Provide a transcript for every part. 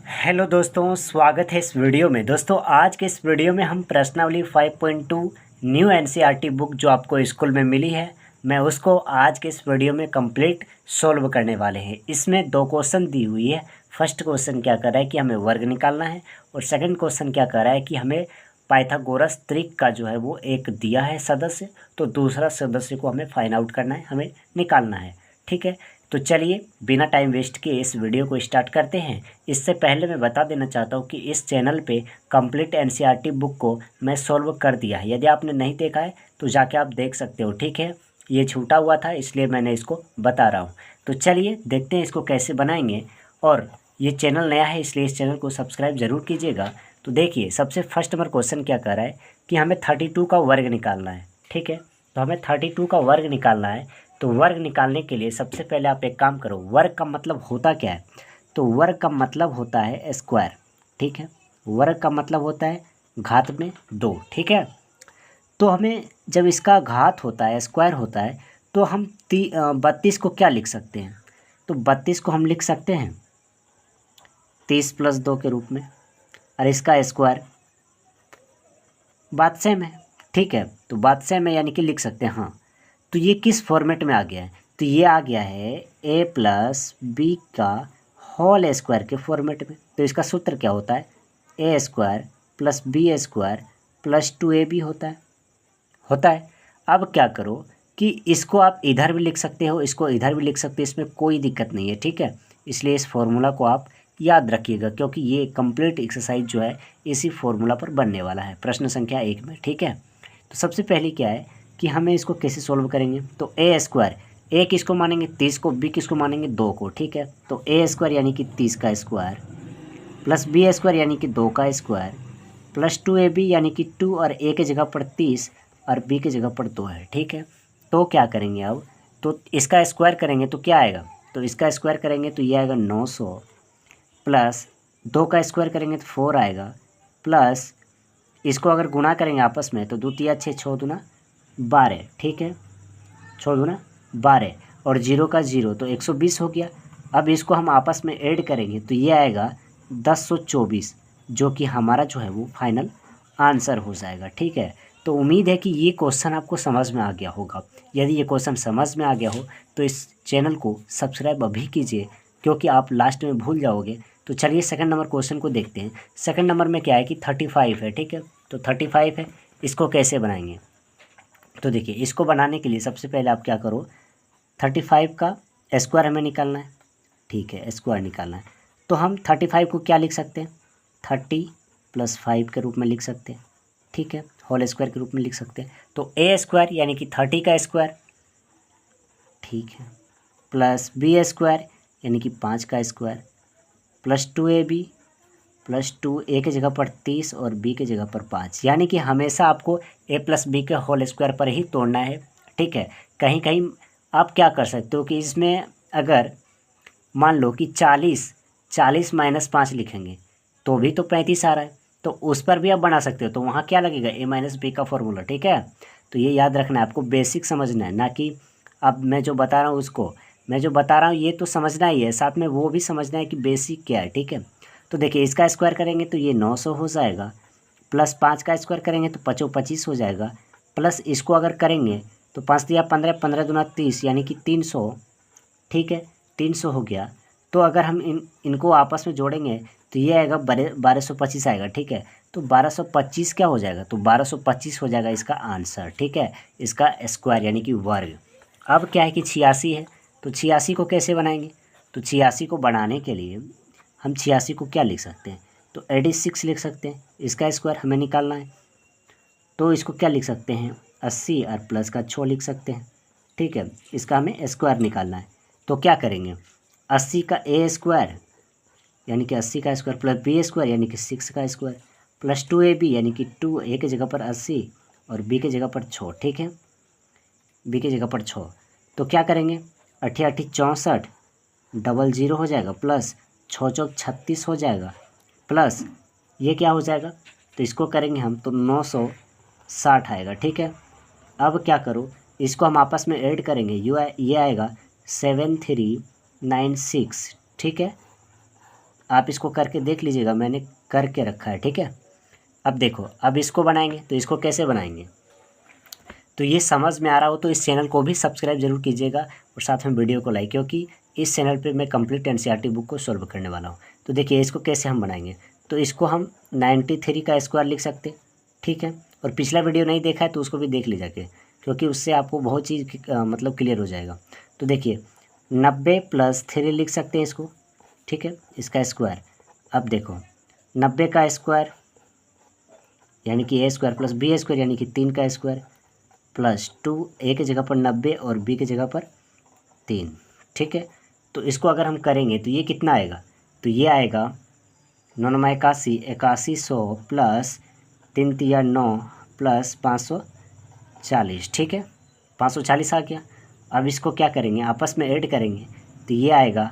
Hello दोस्तों, स्वागत है इस वीडियो में। दोस्तों आज के इस वीडियो में हम प्रश्नावली 5.2 न्यू एनसीईआरटी बुक जो आपको स्कूल में मिली है, मैं उसको आज के इस वीडियो में कंप्लीट सॉल्व करने वाले हैं। इसमें दो क्वेश्चन दी हुई है। फर्स्ट क्वेश्चन क्या कर रहा है कि हमें वर्ग निकालना है, और सेकंड क्वेश्चन क्या कर रहा है कि हमें पाइथागोरस त्रिक का जो है वो एक दिया है सदस्य, तो दूसरा सदस्य को हमें फाइंड आउट करना है, हमें निकालना है। ठीक है, तो चलिए बिना टाइम वेस्ट किए इस वीडियो को स्टार्ट करते हैं। इससे पहले मैं बता देना चाहता हूँ कि इस चैनल पे कंप्लीट एनसीईआरटी बुक को मैं सॉल्व कर दिया है। यदि आपने नहीं देखा है तो जाके आप देख सकते हो। ठीक है, ये छूटा हुआ था इसलिए मैंने इसको बता रहा हूँ। तो चलिए देखते हैं इसको कैसे बनाएंगे। और ये चैनल नया है इसलिए इस चैनल को सब्सक्राइब ज़रूर कीजिएगा। तो देखिए सबसे फर्स्ट नंबर क्वेश्चन क्या कर रहा है कि हमें 32 का वर्ग निकालना है। ठीक है, तो हमें 32 का वर्ग निकालना है। तो वर्ग निकालने के लिए सबसे पहले आप एक काम करो, वर्ग का मतलब होता क्या है? तो वर्ग का मतलब होता है स्क्वायर। ठीक है, वर्ग का मतलब होता है घात में 2। ठीक है, तो हमें जब इसका घात होता है, स्क्वायर होता है, तो हम 32 को क्या लिख सकते हैं? तो 32 को हम लिख सकते हैं 30 + 2 के रूप में, और इसका स्क्वायर। बात सेम है। ठीक है, तो बात सेम है यानी कि लिख सकते हैं। हाँ, तो ये किस फॉर्मेट में आ गया है? तो ये आ गया है a+b का होल स्क्वायर के फॉर्मेट में। तो इसका सूत्र क्या होता है? a² + b² + 2ab होता है। अब क्या करो कि इसको आप इधर भी लिख सकते हो, इसको इधर भी लिख सकते हो, इसमें कोई दिक्कत नहीं है। ठीक है, इसलिए इस फॉर्मूला को आप याद रखिएगा, क्योंकि ये कंप्लीट एक्सरसाइज जो है इसी फॉर्मूला पर बनने वाला है, प्रश्न संख्या 1 में। ठीक है, तो सबसे पहले क्या है कि हमें इसको कैसे सॉल्व करेंगे? तो a², a किसको मानेंगे? 30 को। b किसको मानेंगे? 2 को। ठीक है, तो a² यानी कि 30 का स्क्वायर + b² यानी कि 2 का स्क्वायर + 2ab यानी कि 2, और a की जगह पर 30 और b की जगह पर 2 है। ठीक है, तो क्या करेंगे अब? तो इसका स्क्वायर करेंगे तो क्या आएगा? तो इसका स्क्वायर करेंगे तो ये आएगा 900, प्लस 2 का स्क्वायर करेंगे तो 4 आएगा, प्लस इसको अगर गुणा करेंगे आपस में तो 2 × 6 = 6 × 12। ठीक है, 6 × 12, और 0 का 0 तो 120 हो गया। अब इसको हम आपस में ऐड करेंगे तो ये आएगा 1024, जो कि हमारा जो है वो फाइनल आंसर हो जाएगा। ठीक है, तो उम्मीद है कि ये क्वेश्चन आपको समझ में आ गया होगा। यदि ये क्वेश्चन समझ में आ गया हो तो इस चैनल को सब्सक्राइब अभी कीजिए, क्योंकि आप लास्ट में भूल जाओगे। तो चलिए सेकंड नंबर क्वेश्चन को देखते हैं। सेकंड नंबर में क्या है कि 35 है। ठीक है, तो 35 है, इसको कैसे बनाएंगे? तो देखिए इसको बनाने के लिए सबसे पहले आप क्या करो, 35 का स्क्वायर हमें निकालना है। ठीक है, स्क्वायर निकालना है, तो हम 35 को क्या लिख सकते हैं? 30 + 5 के रूप में लिख सकते हैं। ठीक है, होल स्क्वायर के रूप में लिख सकते हैं। तो a² यानी कि 30 का स्क्वायर, ठीक है, प्लस b² यानी कि 5 का स्क्वायर, + 2ab + 2, a की जगह पर 30 और b की जगह पर 5, यानी कि हमेशा आपको a + b के होल स्क्वायर पर ही तोड़ना है। ठीक है, कहीं कहीं आप क्या कर सकते हो कि इसमें अगर मान लो कि 40 -5 लिखेंगे तो भी तो 35 आ रहा है, तो उस पर भी आप बना सकते हो। तो वहाँ क्या लगेगा? a - b का फॉर्मूला। ठीक है, तो ये याद रखना है, आपको बेसिक समझना है, ना कि अब मैं जो बता रहा हूँ उसको। मैं जो बता रहा हूँ ये तो समझना ही है, साथ में वो भी समझना है कि बेसिक क्या है। ठीक है, तो देखिए इसका स्क्वायर करेंगे तो ये 900 हो जाएगा, प्लस 5 का स्क्वायर करेंगे तो 25 हो जाएगा, प्लस इसको अगर करेंगे तो 5 × 15, 15 × 30 यानी कि 300। ठीक है, 300 हो गया। तो अगर हम इनको आपस में जोड़ेंगे तो ये आएगा 1225 आएगा। ठीक है, तो 1225 क्या हो जाएगा? तो 1225 हो जाएगा इसका आंसर। ठीक है, इसका स्क्वायर यानी कि वर्ग। अब क्या है कि 86 है, तो 86 को कैसे बनाएंगे? तो 86 को बनाने के लिए हम 86 को क्या लिख सकते हैं? तो 86 लिख सकते हैं, इसका स्क्वायर हमें निकालना है। तो इसको क्या लिख सकते हैं? 80 और प्लस का 6 लिख सकते हैं। ठीक है, इसका हमें स्क्वायर निकालना है। तो क्या करेंगे? 80 का a² यानी कि 80 का स्क्वायर, प्लस b² यानी कि 6 का स्क्वायर, + 2ab यानी कि 2, a की जगह पर 80 और b की जगह पर 6। ठीक है, b की जगह पर 6। तो क्या करेंगे? 8 × 8 = 64, 00 हो जाएगा, प्लस 6 × 4 = 36 हो जाएगा, प्लस ये क्या हो जाएगा? तो इसको करेंगे हम तो 960 आएगा। ठीक है, अब क्या करो, इसको हम आपस में ऐड करेंगे, ये आएगा 7396। ठीक है, आप इसको करके देख लीजिएगा, मैंने करके रखा है, ठीक है। अब देखो, अब इसको बनाएंगे, तो इसको कैसे बनाएंगे, तो ये समझ में आ रहा हो तो इस चैनल को भी सब्सक्राइब जरूर कीजिएगा और साथ में वीडियो को लाइक, क्योंकि इस चैनल पे मैं कंप्लीट एनसीईआरटी बुक को सॉल्व करने वाला हूँ। तो देखिए इसको कैसे हम बनाएंगे, तो इसको हम 93 का स्क्वायर लिख सकते हैं, ठीक है। और पिछला वीडियो नहीं देखा है तो उसको भी देख लीजिए, क्योंकि उससे आपको बहुत चीज़ मतलब क्लियर हो जाएगा। तो देखिए 90 + 3 लिख सकते हैं इसको, ठीक है, इसका स्क्वायर। अब देखो 90 का स्क्वायर यानी कि a स्क्वायर + b स्क्वायर यानी कि 3 का स्क्वायर +2, ए की जगह पर 90 और बी की जगह पर 3, ठीक है। तो इसको अगर हम करेंगे तो ये कितना आएगा, तो ये आएगा 9 9 81, 8100 + 3 3 9 + 540, ठीक है, 540 आ गया। अब इसको क्या करेंगे, आपस में ऐड करेंगे, तो ये आएगा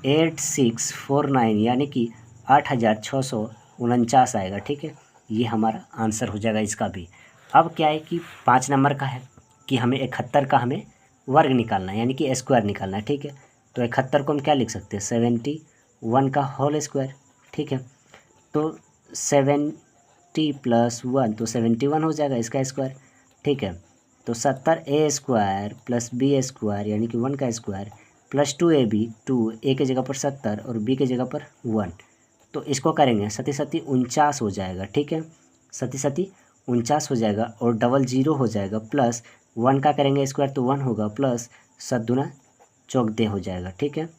8649 यानी कि 8649 आएगा, ठीक है। ये हमारा आंसर हो जाएगा इसका भी। अब क्या है कि 5 नंबर का है कि हमें 71 का हमें वर्ग निकालना है, यानी कि स्क्वायर निकालना है, ठीक है। तो 71 को हम क्या लिख सकते हैं, 71 का होल स्क्वायर, ठीक है। तो 70 + 1 तो 71 हो जाएगा इसका स्क्वायर, ठीक है। तो 70a स्क्वायर + b स्क्वायर यानी कि 1 का स्क्वायर + 2ab, 2 a की जगह पर 70 और b की जगह पर 1। तो इसको करेंगे 7 7 49 हो जाएगा, ठीक है, 7 7 49 हो जाएगा और डबल 0 हो जाएगा, प्लस 1 का करेंगे स्क्वायर तो 1 होगा, प्लस 7 दूना 14 हो जाएगा, ठीक है,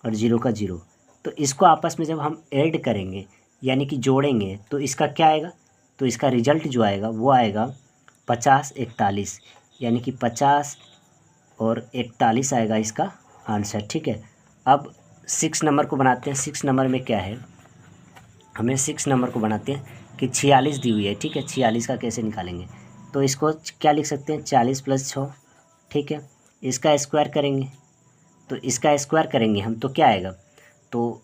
और 0 का 0। तो इसको आपस में जब हम ऐड करेंगे यानी कि जोड़ेंगे तो इसका क्या आएगा, तो इसका रिजल्ट जो आएगा वो आएगा 50 41 यानी कि 50 और 41 आएगा इसका आंसर, ठीक है। अब 6 नंबर को बनाते हैं। 6 नंबर में क्या है, हमें 6 नंबर को बनाते हैं कि 46 दी हुई है, ठीक है। 46 का कैसे निकालेंगे, तो इसको क्या लिख सकते हैं, 40 + 6, ठीक है। इसका स्क्वायर करेंगे, तो इसका स्क्वायर करेंगे हम तो क्या आएगा, तो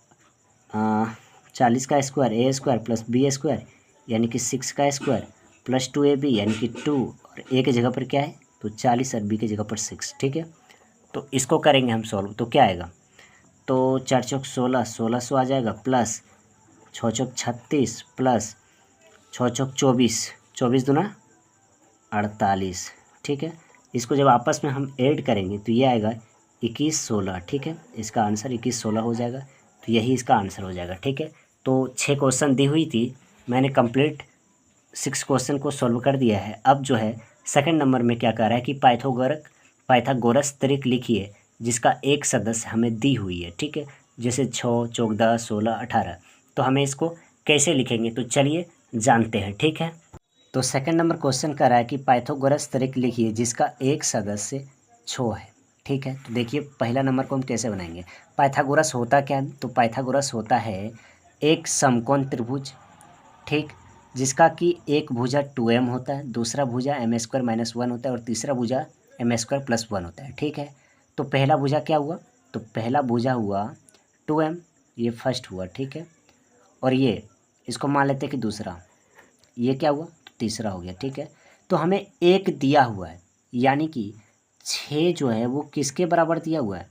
40 का square a square + b square यानी कि 6 का स्क्वायर + 2ab यानी कि 2 और a की जगह पर क्या है, तो 40 और b की जगह पर 6, ठीक है। तो इसको करेंगे हम सॉल्व, तो क्या आएगा, तो 4 चौक 16, 1600 आ जाएगा, प्लस 6 चौक 36 प्लस 6 चौक 24, 24 दूना 48, ठीक है। इसको जब आपस में हम ऐड करेंगे तो ये आएगा 21 16, ठीक है। इसका आंसर 21 16 हो जाएगा, तो यही इसका आंसर हो जाएगा, ठीक है। तो 6 क्वेश्चन दी हुई थी, मैंने कंप्लीट 6 क्वेश्चन को सॉल्व कर दिया है। अब जो है सेकंड नंबर में क्या कह रहा है कि पाइथागोरस त्रिक लिखिए जिसका एक सदस्य हमें दी हुई है, ठीक है। जैसे 6 चौक 10 16 18, तो हमें इसको कैसे लिखेंगे, तो चलिए जानते हैं, ठीक है। तो सेकंड नंबर क्वेश्चन कर रहा है कि पाइथागोरस त्रिक लिखिए जिसका एक सदस्य 6 है, ठीक है। तो देखिए पहला नंबर को हम कैसे बनाएंगे, पाइथागोरस होता क्या है, तो पाइथागोरस होता है एक समकोण त्रिभुज, ठीक, जिसका कि एक भुजा 2m होता है, दूसरा भुजा m² - 1 होता है और तीसरा भुजा m² + 1 होता है, ठीक है। तो पहला भुजा क्या हुआ, तो पहला भुजा हुआ 2m, ये फर्स्ट हुआ, ठीक है। और ये इसको मान लेते हैं कि दूसरा, ये क्या हुआ, तो तीसरा हो गया, ठीक है। तो हमें एक दिया हुआ है यानी कि 6 जो है वो किसके बराबर दिया हुआ है,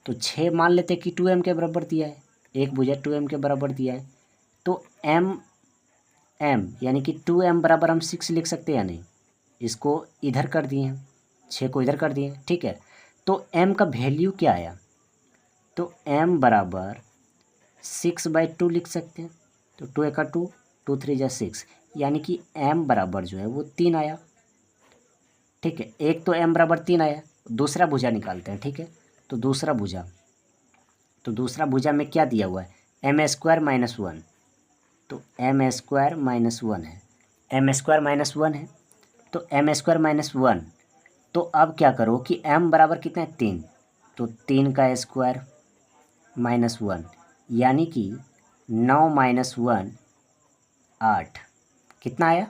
तो 6 मान लेते हैं कि 2m के बराबर दिया है, एक भुजा 2m के बराबर दिया है। तो m यानी कि 2m बराबर हम 6 लिख सकते हैं या नहीं, इसको इधर कर दिए हैं, 6 को इधर कर दिए हैं, ठीक है। तो m का वैल्यू क्या आया, तो m बराबर 6/2 लिख सकते हैं, तो 2 × 2 2 3 जा 6 यानी कि m बराबर जो है वो 3 आया, ठीक है। एक तो m बराबर 3 आया, दूसरा भुजा निकालते हैं, ठीक है। तो दूसरा भुजा में क्या दिया हुआ है, m² - 1, तो m² - 1 है, m² - 1 है, तो m² - 1। तो अब क्या करो कि m बराबर कितना है, 3, तो 3 का स्क्वायर -1 यानी कि 9 - 1 8, कितना आया,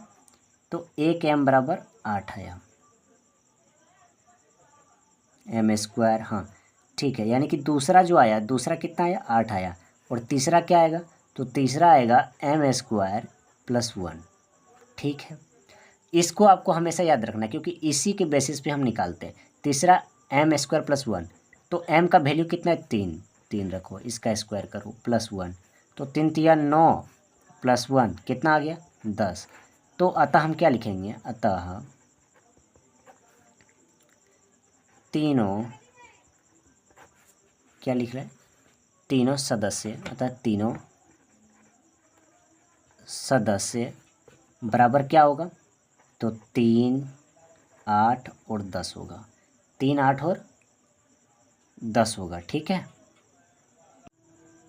तो 1 m बराबर 8 आया, m², हाँ ठीक है। यानी कि दूसरा जो आया, दूसरा कितना आया, 8 आया, और तीसरा क्या आएगा, तो तीसरा आएगा m² + 1, ठीक है। इसको आपको हमेशा याद रखना है क्योंकि इसी के बेसिस पे हम निकालते हैं। तीसरा m² + 1, तो m का वैल्यू कितना है, 3, 3 रखो, इसका स्क्वायर करो +1, तो 3 तिया 9 +1 कितना आ गया 10। तो अतः हम क्या लिखेंगे, अतः तीनों क्या लिख रहे हैं, तीनों सदस्य, अतः तीनों सदस्य बराबर क्या होगा, तो 3, 8 और 10 होगा, 3, 8 और 10 होगा। ठीक है,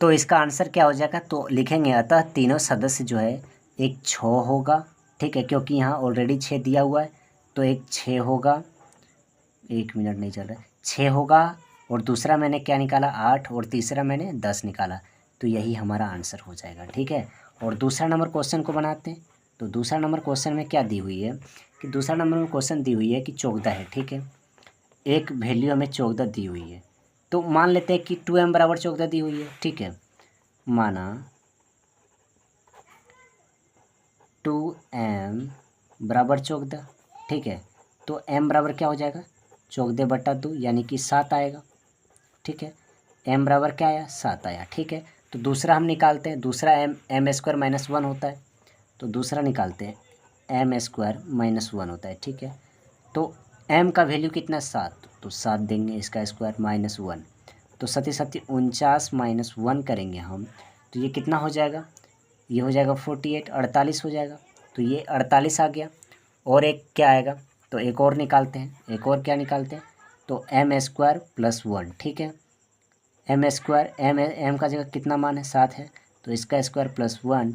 तो इसका आंसर क्या हो जाएगा, तो लिखेंगे अतः तीनों सदस्य जो है एक 6 होगा। ठीक है, क्योंकि यहाँ ऑलरेडी 6 दिया हुआ है, तो एक 6 होगा, 1 मिनट नहीं चल रहा है, 6 होगा, और दूसरा मैंने क्या निकाला 8, और तीसरा मैंने 10 निकाला, तो यही हमारा आंसर हो जाएगा। ठीक है, और दूसरा नंबर क्वेश्चन को बनाते हैं। तो दूसरा नंबर क्वेश्चन में क्या दी हुई है कि दूसरा नंबर में क्वेश्चन दी हुई है कि 14 है। ठीक है, एक वैल्यू हमें 14 दी हुई है, तो मान लेते हैं कि 2m बराबर 14 दी हुई है। ठीक है, माना 2m बराबर 14। ठीक है, तो m बराबर क्या हो जाएगा 14/2 यानी कि 7 आएगा। ठीक है, m बराबर क्या आया 7 आया। ठीक है, तो दूसरा हम निकालते हैं, दूसरा m² - 1 होता है, तो दूसरा निकालते हैं m² - 1 होता है। ठीक है, तो m का वैल्यू कितना 7, तो 7 देंगे, इसका स्क्वायर -1, तो 7 7 49 -1 करेंगे हम, तो ये कितना हो जाएगा, ये हो जाएगा 48, 48 हो जाएगा, तो ये 48 आ गया। और एक क्या आएगा, तो एक और निकालते हैं, एक और क्या निकालते हैं, तो m² + 1। ठीक है, m², m का जगह कितना मान है 7 है, तो इसका स्क्वायर +1,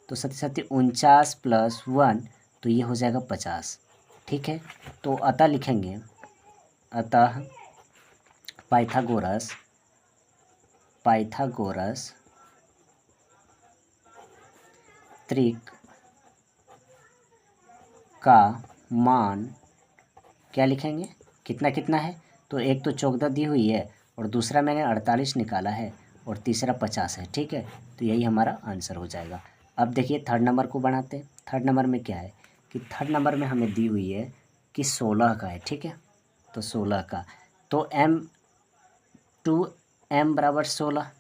तो 7 7 49 + 1, तो ये हो जाएगा 50। ठीक है, तो अतः लिखेंगे, अतः पाइथागोरस त्रिक का मान क्या लिखेंगे, कितना कितना है, तो एक तो 14 दी हुई है, और दूसरा मैंने 48 निकाला है, और तीसरा 50 है। ठीक है, तो यही हमारा आंसर हो जाएगा। अब देखिए थर्ड नंबर को बनाते हैं। थर्ड नंबर में क्या है कि थर्ड नंबर में हमें दी हुई है कि 16 का है। ठीक है, तो 16 का, तो m बराबर 16।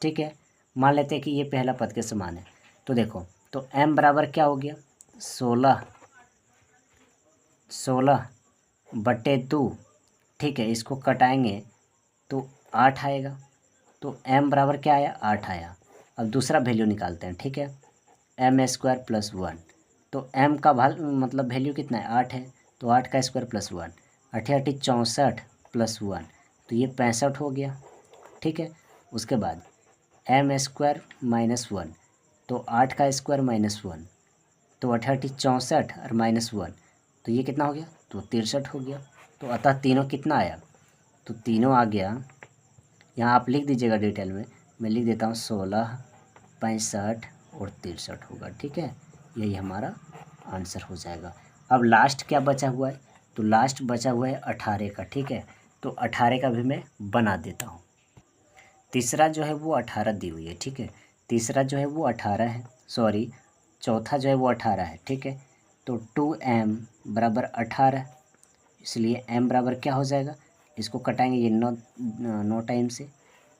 ठीक है, मान लेते हैं कि ये पहला पद के समान है, तो देखो, तो m बराबर क्या हो गया 16/2। ठीक है, इसको कटाएंगे तो 8 आएगा, तो m बराबर क्या आया 8 आया। अब दूसरा वैल्यू निकालते हैं। ठीक है, m² + 1, तो m का मतलब वैल्यू कितना है 8 है, तो 8 का स्क्वायर +1, 8 8 64 + 1, तो ये 65 हो गया। ठीक है, उसके बाद m² - 1, तो 8 का स्क्वायर -1, तो 8 8 64 और -1, तो ये कितना हो गया, तो 63 हो गया। तो अतः तीनों कितना आया, तो तीनों आ गया, यहाँ आप लिख दीजिएगा डिटेल में, मैं लिख देता हूँ 16, 65 और 63 होगा। ठीक है, यही हमारा आंसर हो जाएगा। अब लास्ट क्या बचा हुआ है, तो लास्ट बचा हुआ है 18 का। ठीक है, तो 18 का भी मैं बना देता हूँ। तीसरा जो है वो 18 दी हुई है। ठीक है, तीसरा जो है वो 18 है, सॉरी चौथा जो है वो 18 है। ठीक है, तो 2m बराबर 18, इसलिए m बराबर क्या हो जाएगा, इसको कटाएंगे ये 9 टाइम से,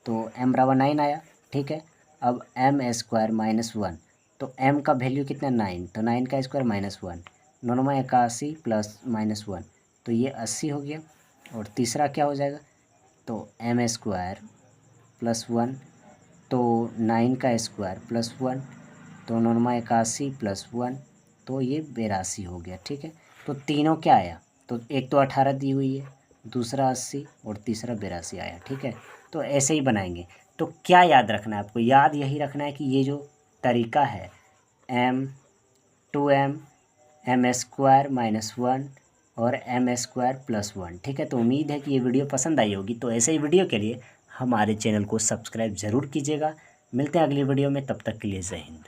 तो m बराबर 9 आया। ठीक है, अब m² - 1, तो m का वैल्यू कितना 9, तो 9 का स्क्वायर -1, 9 81 + -1, तो ये 80 हो गया। और तीसरा क्या हो जाएगा, तो m² + 1, तो 9 का स्क्वायर +1, तो 9 81 + 1, तो ये 82 हो गया। ठीक है, तो तीनों क्या आया, तो एक तो 18 दी हुई है, दूसरा 80 और तीसरा 82 आया। ठीक है, तो ऐसे ही बनाएंगे। तो क्या याद रखना है आपको, याद यही रखना है कि ये जो तरीका है m 2m m² - 1 और m² + 1। ठीक है, तो उम्मीद है कि ये वीडियो पसंद आई होगी। तो ऐसे ही वीडियो के लिए हमारे चैनल को सब्सक्राइब ज़रूर कीजिएगा। मिलते हैं अगली वीडियो में, तब तक के लिए जय हिंद।